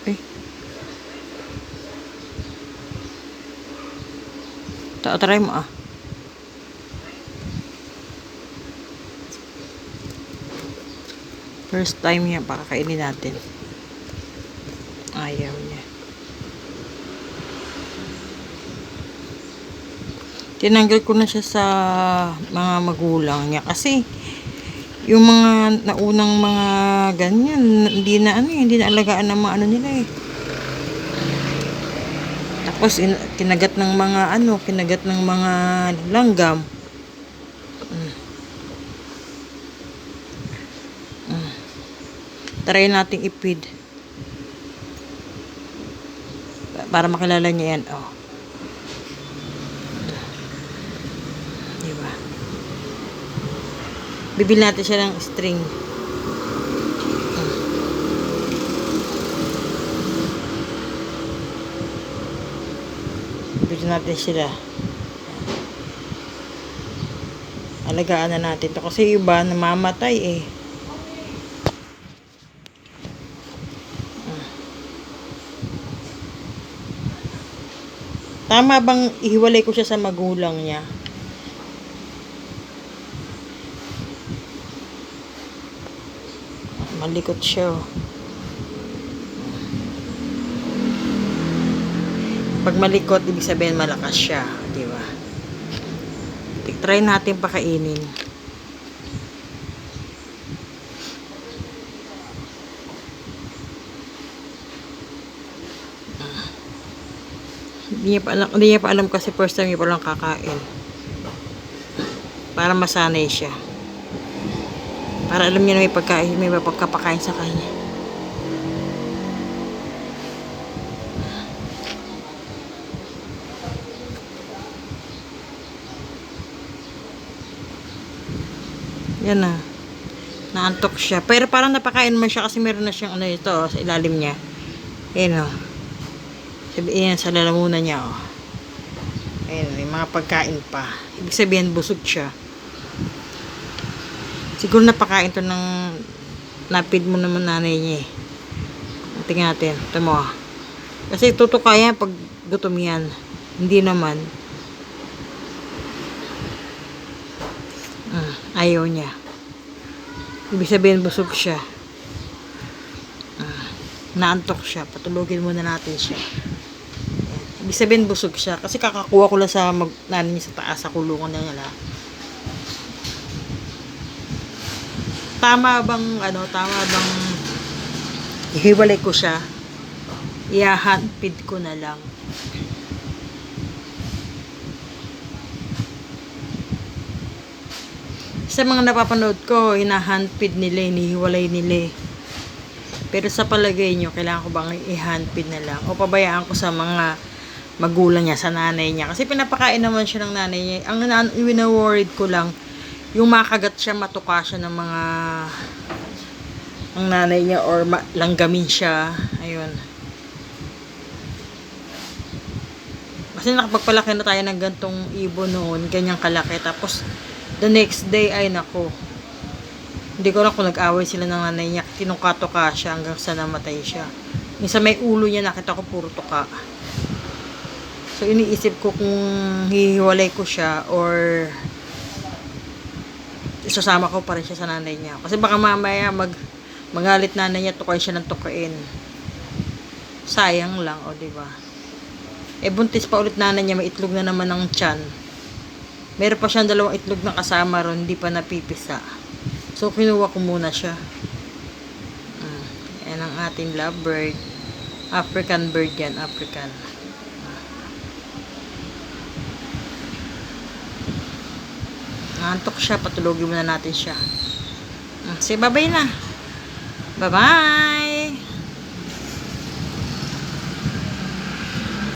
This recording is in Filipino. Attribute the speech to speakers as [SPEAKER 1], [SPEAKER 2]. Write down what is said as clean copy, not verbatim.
[SPEAKER 1] Eh, try mo ah. First time niya, pakakainin natin. Ayaw niya. Tinanggal ko na siya sa mga magulang niya kasi yung mga naunang mga ganyan, hindi na hindi na alagaan ng mga nila eh. Tapos kinagat ng mga kinagat ng mga langgam. Try nating i-feed. Para makilala niya yan. Oh. Diba? Bibili natin siya ng string. Bibili natin sila. Alagaan na natin to kasi iba namamatay eh. Tama bang ihiwalay ko siya sa magulang niya? Malikot siya. Pag malikot, ibig sabihin malakas siya. Diba? Try natin pakainin. Hindi niya pa alam kasi first time niya pa lang kakain. Para masanay siya. Para alam niya na may pagkain, may pagkapakain sa kanya. Yan na. Naantok siya. Pero parang napakain man siya kasi meron na siyang ito sa ilalim niya. Ayan o. Sabihin sa lalamunan niya o. Ayan, may mga pagkain pa. Ibig sabihin busog siya. Siguro napakain to ng napid mo naman nanay niya eh. Tingnan natin. Ito mo. Kasi tutuka yan pag gutom yan. Hindi naman. Ayaw niya. Ibig sabihin busog siya. Naantok siya. Patulogin muna natin siya. Ayan. Ibig sabihin busog siya. Kasi kakakuha ko lang sa nanin niya sa taas sa kulungan na nila. Tama bang ihiwalay ko siya? I-handfeed ko na lang. Sa mga napapanood ko, hina-handfeed nila, hinihiwalay nila. Pero sa palagay nyo, kailangan ko bang i-handfeed na lang? O pabayaan ko sa mga magulang niya, sa nanay niya? Kasi pinapakain naman siya ng nanay niya. Ang wina-worried ko lang, yung makagat siya, matuka siya ng mga ang nanay niya or langgamin siya. Ayun. Kasi nakapagpalaki na tayo ng gantong ibon noon, ganyang kalaki. Tapos, the next day, ay nako. Hindi ko lang kung nag-away sila ng nanay niya. Tinuka-tuka siya hanggang sa namatay siya. Minsan may ulo niya, nakita ko puro tuka. So, iniisip ko kung hihiwalay ko siya or isasama ko pa rin siya sa nanay niya. Kasi baka mamaya magalit nanay niya, tukain siya ng tukain. Sayang lang, o diba? Buntis pa ulit nanay niya, may itlog na naman ng tiyan. Meron pa siyang 2 itlog na kasama ron, hindi pa napipisa. So, kinuha ko muna siya. Yan ang ating lovebird. African bird yan, African. Nantok siya, patulogin muna natin siya. Say bye-bye na. Bye-bye!